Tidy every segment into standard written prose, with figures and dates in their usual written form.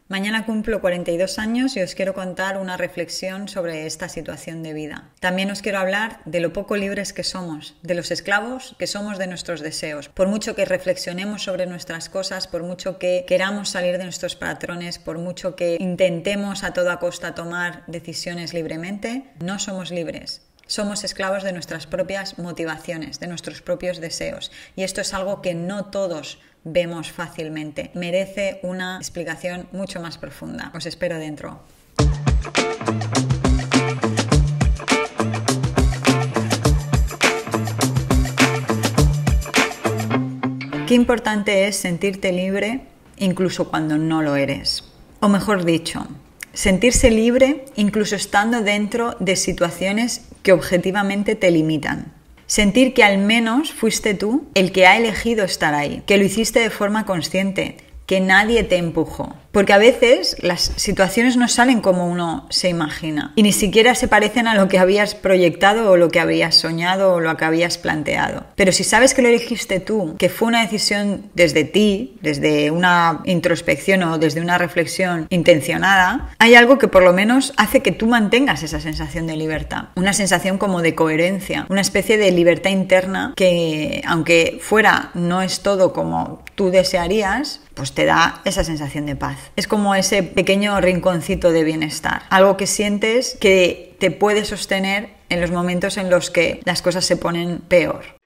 Mañana cumplo 42 años y os quiero contar una reflexión sobre esta situación de vida. También os quiero hablar de lo poco libres que somos, de los esclavos que somos de nuestros deseos. Por mucho que reflexionemos sobre nuestras cosas, por mucho que queramos salir de nuestros patrones, por mucho que intentemos a toda costa tomar decisiones libremente, no somos libres. Somos esclavos de nuestras propias motivaciones, de nuestros propios deseos. Y esto es algo que no todos vemos fácilmente. Merece una explicación mucho más profunda. Os espero dentro. Qué importante es sentirte libre incluso cuando no lo eres. O mejor dicho, sentirse libre incluso estando dentro de situaciones que objetivamente te limitan. Sentir que al menos fuiste tú el que ha elegido estar ahí, que lo hiciste de forma consciente, que nadie te empujó. Porque a veces las situaciones no salen como uno se imagina y ni siquiera se parecen a lo que habías proyectado o lo que habías soñado o lo que habías planteado. Pero si sabes que lo elegiste tú, que fue una decisión desde ti, desde una introspección o desde una reflexión intencionada, hay algo que por lo menos hace que tú mantengas esa sensación de libertad. Una sensación como de coherencia, una especie de libertad interna que, aunque fuera no es todo como tú desearías, pues te da esa sensación de paz. Es como ese pequeño rinconcito de bienestar, algo que sientes que te puede sostener en los momentos en los que las cosas se ponen peor.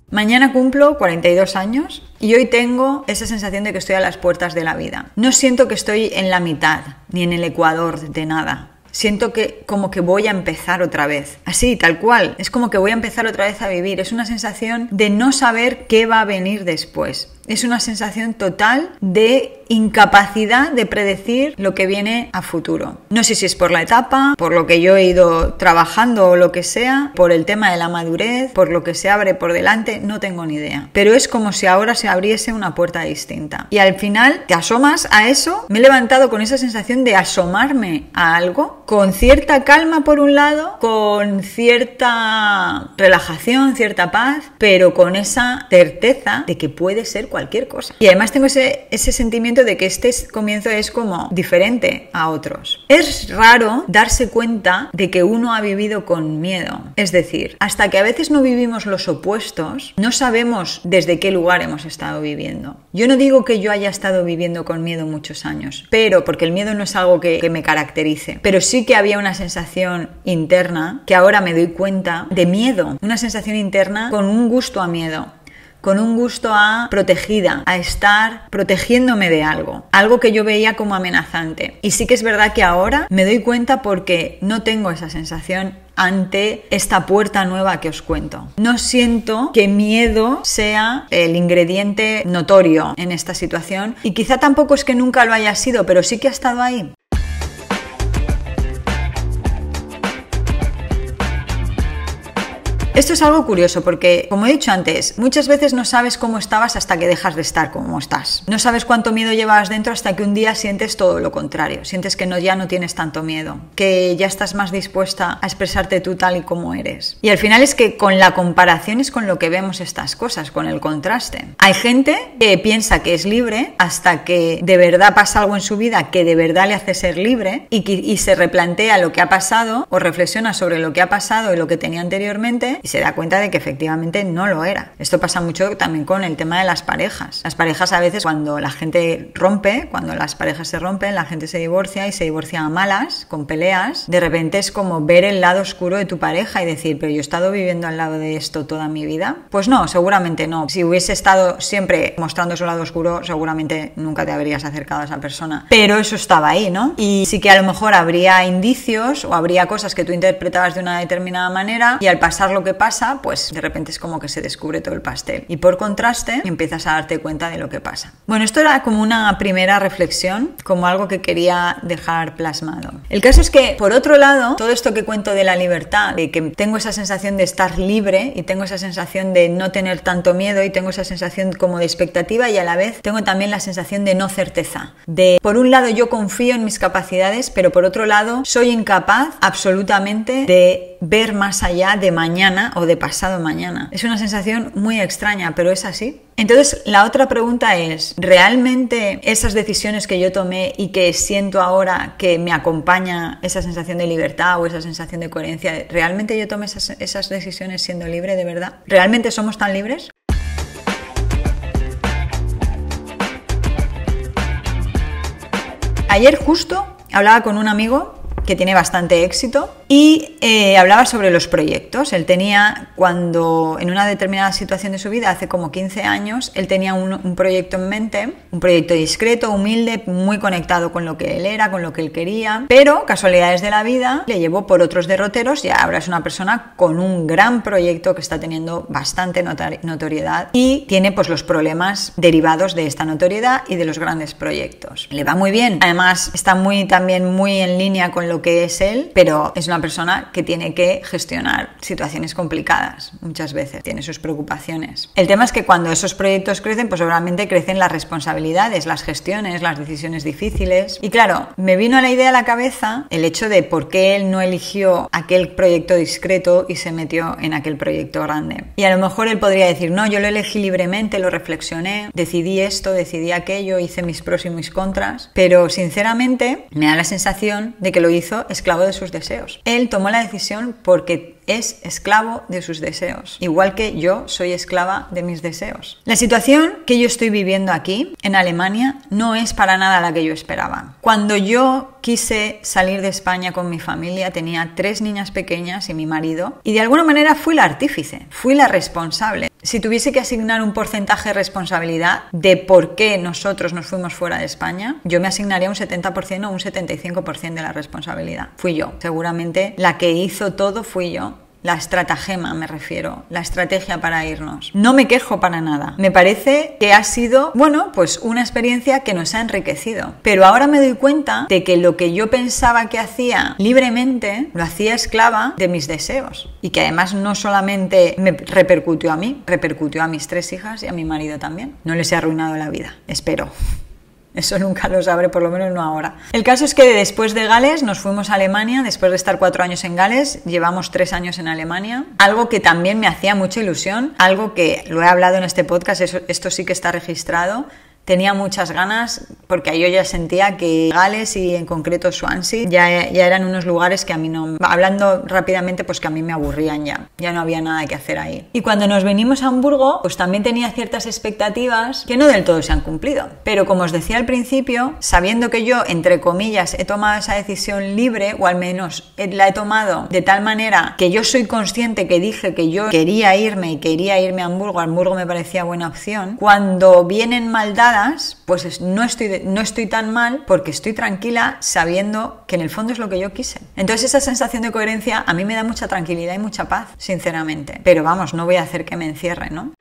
Mañana cumplo 42 años y hoy tengo esa sensación de que estoy a las puertas de la vida. No siento que estoy en la mitad ni en el ecuador de nada. Siento que como que voy a empezar otra vez. Así, tal cual. Es como que voy a empezar otra vez a vivir. Es una sensación de no saber qué va a venir después. Es una sensación total de incapacidad de predecir lo que viene a futuro. No sé si es por la etapa, por lo que yo he ido trabajando o lo que sea, por el tema de la madurez, por lo que se abre por delante, no tengo ni idea. Pero es como si ahora se abriese una puerta distinta. Y al final te asomas a eso. Me he levantado con esa sensación de asomarme a algo, con cierta calma por un lado, con cierta relajación, cierta paz, pero con esa certeza de que puede ser cualquier cosa. Y además tengo ese sentimiento de que este comienzo es como diferente a otros. Es raro darse cuenta de que uno ha vivido con miedo. Es decir, hasta que a veces no vivimos los opuestos, no sabemos desde qué lugar hemos estado viviendo. Yo no digo que yo haya estado viviendo con miedo muchos años, pero porque el miedo no es algo que me caracterice, pero sí que había una sensación interna que ahora me doy cuenta de miedo, una sensación interna con un gusto a miedo, con un gusto a protegida, a estar protegiéndome de algo que yo veía como amenazante. Y sí que es verdad que ahora me doy cuenta porque no tengo esa sensación ante esta puerta nueva que os cuento. No siento que miedo sea el ingrediente notorio en esta situación y quizá tampoco es que nunca lo haya sido, pero sí que ha estado ahí. Esto es algo curioso porque, como he dicho antes, muchas veces no sabes cómo estabas hasta que dejas de estar como estás. No sabes cuánto miedo llevabas dentro hasta que un día sientes todo lo contrario. Sientes que ya no tienes tanto miedo, que ya estás más dispuesta a expresarte tú tal y como eres. Y al final es que con la comparación es con lo que vemos estas cosas, con el contraste. Hay gente que piensa que es libre hasta que de verdad pasa algo en su vida que de verdad le hace ser libre y se replantea lo que ha pasado o reflexiona sobre lo que ha pasado y lo que tenía anteriormente y se da cuenta de que efectivamente no lo era. Esto pasa mucho también con el tema de las parejas. Las parejas a veces cuando la gente rompe, cuando las parejas se rompen, la gente se divorcia y se divorcia a malas, con peleas, de repente es como ver el lado oscuro de tu pareja y decir, pero yo he estado viviendo al lado de esto toda mi vida. Pues no, seguramente no. Si hubiese estado siempre mostrando su lado oscuro, seguramente nunca te habrías acercado a esa persona. Pero eso estaba ahí, ¿no? Y sí que a lo mejor habría indicios o habría cosas que tú interpretabas de una determinada manera y al pasar lo que pasa, pues de repente es como que se descubre todo el pastel y por contraste empiezas a darte cuenta de lo que pasa. Bueno, esto era como una primera reflexión, como algo que quería dejar plasmado. El caso es que, por otro lado, todo esto que cuento de la libertad, de que tengo esa sensación de estar libre y tengo esa sensación de no tener tanto miedo y tengo esa sensación como de expectativa y a la vez tengo también la sensación de no certeza. De, por un lado, yo confío en mis capacidades, pero por otro lado, soy incapaz absolutamente de ver más allá de mañana mañana o de pasado mañana. Es una sensación muy extraña, pero es así. Entonces, la otra pregunta es, ¿realmente esas decisiones que yo tomé y que siento ahora que me acompaña esa sensación de libertad o esa sensación de coherencia, ¿realmente yo tomé esas decisiones siendo libre de verdad? ¿Realmente somos tan libres? Ayer justo hablaba con un amigo que tiene bastante éxito y hablaba sobre los proyectos. Él tenía, cuando en una determinada situación de su vida, hace como 15 años, él tenía un proyecto en mente, un proyecto discreto, humilde, muy conectado con lo que él era, con lo que él quería, pero casualidades de la vida le llevó por otros derroteros y ahora es una persona con un gran proyecto que está teniendo bastante notoriedad y tiene pues los problemas derivados de esta notoriedad y de los grandes proyectos. Le va muy bien, además está también muy en línea con lo que es él, pero es una persona que tiene que gestionar situaciones complicadas muchas veces, tiene sus preocupaciones. El tema es que cuando esos proyectos crecen, pues obviamente crecen las responsabilidades, las gestiones, las decisiones difíciles. Y claro, me vino a la idea a la cabeza el hecho de por qué él no eligió aquel proyecto discreto y se metió en aquel proyecto grande. Y a lo mejor él podría decir, no, yo lo elegí libremente, lo reflexioné, decidí esto, decidí aquello, hice mis pros y mis contras, pero sinceramente me da la sensación de que lo hizo esclavo de sus deseos. Él tomó la decisión porque es esclavo de sus deseos, igual que yo soy esclava de mis deseos. La situación que yo estoy viviendo aquí, en Alemania, no es para nada la que yo esperaba. Cuando yo quise salir de España con mi familia, tenía 3 niñas pequeñas y mi marido, y de alguna manera fui la artífice, fui la responsable. Si tuviese que asignar un porcentaje de responsabilidad de por qué nosotros nos fuimos fuera de España, yo me asignaría un 70% o un 75% de la responsabilidad. Fui yo. Seguramente la que hizo todo fui yo. La estratagema, me refiero, la estrategia para irnos. No me quejo para nada. Me parece que ha sido, bueno, pues una experiencia que nos ha enriquecido. Pero ahora me doy cuenta de que lo que yo pensaba que hacía libremente, lo hacía esclava de mis deseos. Y que además no solamente me repercutió a mí, repercutió a mis 3 hijas y a mi marido también. No les he arruinado la vida, espero. Eso nunca lo sabré, por lo menos no ahora. El caso es que después de Gales nos fuimos a Alemania, después de estar 4 años en Gales, llevamos 3 años en Alemania. Algo que también me hacía mucha ilusión, algo que lo he hablado en este podcast, esto sí que está registrado. Tenía muchas ganas porque yo ya sentía que Gales y en concreto Swansea ya eran unos lugares que a mí no... Hablando rápidamente, pues que a mí me aburrían ya no había nada que hacer ahí. Y cuando nos venimos a Hamburgo, pues también tenía ciertas expectativas que no del todo se han cumplido. Pero como os decía al principio, sabiendo que yo, entre comillas, he tomado esa decisión libre, o al menos la he tomado de tal manera que yo soy consciente que dije que yo quería irme y quería irme a Hamburgo, Hamburgo me parecía buena opción, cuando vienen maldades, pues no estoy tan mal porque estoy tranquila sabiendo que en el fondo es lo que yo quise. Entonces esa sensación de coherencia a mí me da mucha tranquilidad y mucha paz, sinceramente. Pero vamos, no voy a hacer que me encierre, ¿no?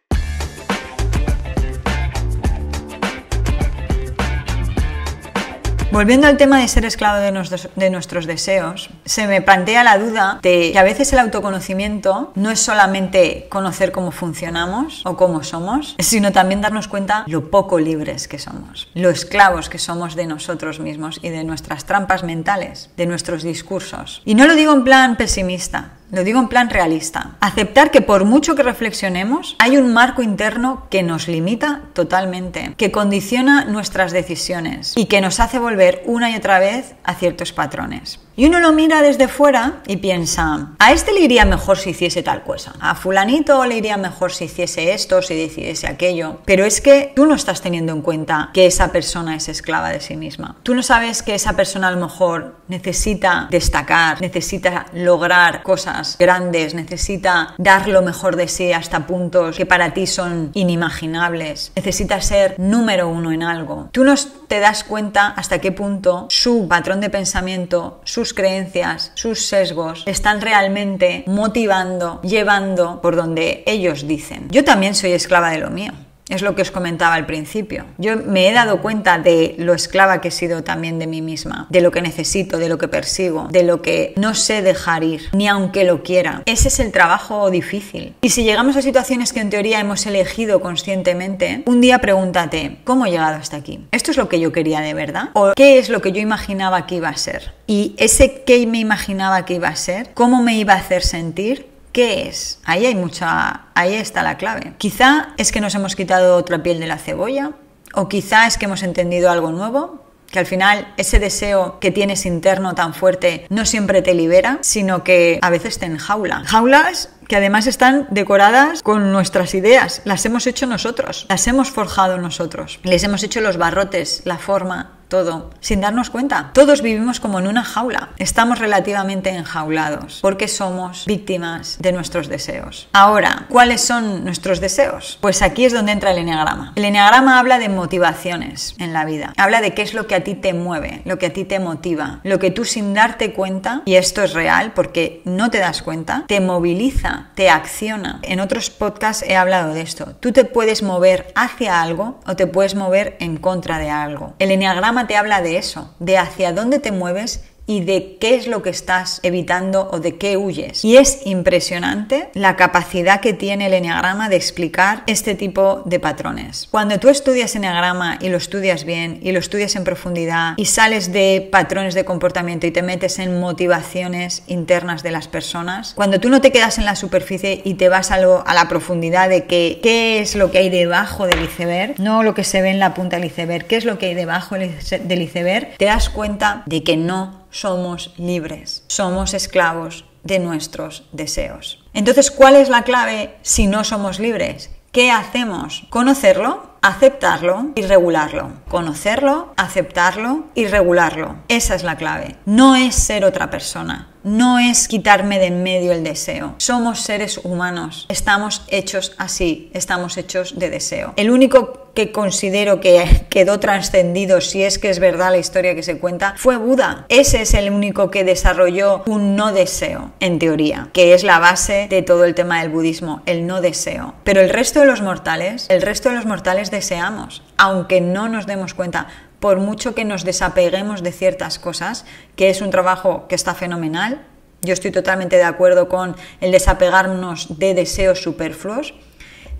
Volviendo al tema de ser esclavo de nuestros deseos, se me plantea la duda de que a veces el autoconocimiento no es solamente conocer cómo funcionamos o cómo somos, sino también darnos cuenta lo poco libres que somos, lo esclavos que somos de nosotros mismos y de nuestras trampas mentales, de nuestros discursos. Y no lo digo en plan pesimista, lo digo en plan realista. Aceptar que por mucho que reflexionemos, hay un marco interno que nos limita totalmente, que condiciona nuestras decisiones y que nos hace volver una y otra vez a ciertos patrones. Y uno lo mira desde fuera y piensa, a este le iría mejor si hiciese tal cosa, a fulanito le iría mejor si hiciese esto, si decidiese aquello, pero es que tú no estás teniendo en cuenta que esa persona es esclava de sí misma. Tú no sabes que esa persona a lo mejor necesita destacar, necesita lograr cosas grandes, necesita dar lo mejor de sí hasta puntos que para ti son inimaginables, necesita ser número 1 en algo. Tú no te das cuenta hasta qué punto su patrón de pensamiento, sus creencias, sus sesgos están realmente motivando, llevando por donde ellos dicen. Yo también soy esclava de lo mío. Es lo que os comentaba al principio. Yo me he dado cuenta de lo esclava que he sido también de mí misma, de lo que necesito, de lo que persigo, de lo que no sé dejar ir, ni aunque lo quiera. Ese es el trabajo difícil. Y si llegamos a situaciones que en teoría hemos elegido conscientemente, un día pregúntate, ¿cómo he llegado hasta aquí? ¿Esto es lo que yo quería de verdad? ¿O qué es lo que yo imaginaba que iba a ser? Y ese que me imaginaba que iba a ser, ¿cómo me iba a hacer sentir? ¿Qué es? Ahí está la clave. Quizá es que nos hemos quitado otra piel de la cebolla, o quizá es que hemos entendido algo nuevo, que al final ese deseo que tienes interno tan fuerte no siempre te libera, sino que a veces te enjaula. Jaulas que además están decoradas con nuestras ideas, las hemos hecho nosotros, las hemos forjado nosotros, les hemos hecho los barrotes, la forma, todo, sin darnos cuenta. Todos vivimos como en una jaula, estamos relativamente enjaulados porque somos víctimas de nuestros deseos. Ahora, ¿cuáles son nuestros deseos? Pues aquí es donde entra el eneagrama. El eneagrama habla de motivaciones en la vida, habla de qué es lo que a ti te mueve, lo que a ti te motiva, lo que tú sin darte cuenta, y esto es real porque no te das cuenta, te moviliza, te acciona. En otros podcasts he hablado de esto. Tú te puedes mover hacia algo o te puedes mover en contra de algo. El eneagrama te habla de eso, de hacia dónde te mueves y de qué es lo que estás evitando o de qué huyes. Y es impresionante la capacidad que tiene el eneagrama de explicar este tipo de patrones. Cuando tú estudias eneagrama y lo estudias bien y lo estudias en profundidad y sales de patrones de comportamiento y te metes en motivaciones internas de las personas, cuando tú no te quedas en la superficie y te vas a la profundidad de qué es lo que hay debajo del iceberg, no lo que se ve en la punta del iceberg, qué es lo que hay debajo del iceberg, te das cuenta de que no somos libres, somos esclavos de nuestros deseos. Entonces, ¿cuál es la clave si no somos libres? ¿Qué hacemos? Conocerlo, aceptarlo y regularlo. Conocerlo, aceptarlo y regularlo. Esa es la clave. No es ser otra persona. No es quitarme de en medio el deseo. Somos seres humanos. Estamos hechos así. Estamos hechos de deseo. El único que considero que quedó trascendido, si es que es verdad la historia que se cuenta, fue Buda. Ese es el único que desarrolló un no deseo, en teoría, que es la base de todo el tema del budismo, el no deseo. Pero el resto de los mortales deseamos, aunque no nos demos cuenta. Por mucho que nos desapeguemos de ciertas cosas, que es un trabajo que está fenomenal, yo estoy totalmente de acuerdo con el desapegarnos de deseos superfluos,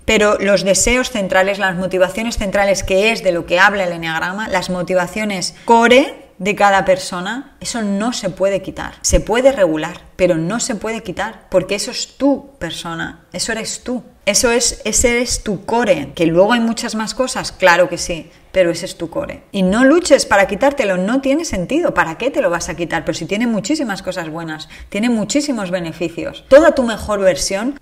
pero los deseos centrales, las motivaciones centrales, que es de lo que habla el eneagrama, las motivaciones core de cada persona, eso no se puede quitar. Se puede regular, pero no se puede quitar, porque eso es tu persona, eso eres tú. Ese es tu core, que luego hay muchas más cosas, claro que sí, pero ese es tu core. Y no luches para quitártelo, no tiene sentido. ¿Para qué te lo vas a quitar? Pero si tiene muchísimas cosas buenas, tiene muchísimos beneficios. Toda tu mejor versión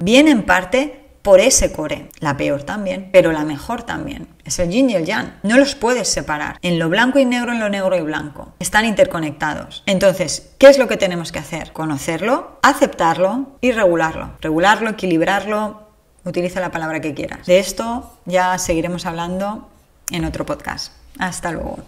viene en parte por ese core. La peor también, pero la mejor también. Es el yin y el yang. No los puedes separar. En lo blanco y negro, en lo negro y blanco. Están interconectados. Entonces, ¿qué es lo que tenemos que hacer? Conocerlo, aceptarlo y regularlo. Regularlo, equilibrarlo. Utiliza la palabra que quieras. De esto ya seguiremos hablando en otro podcast. Hasta luego.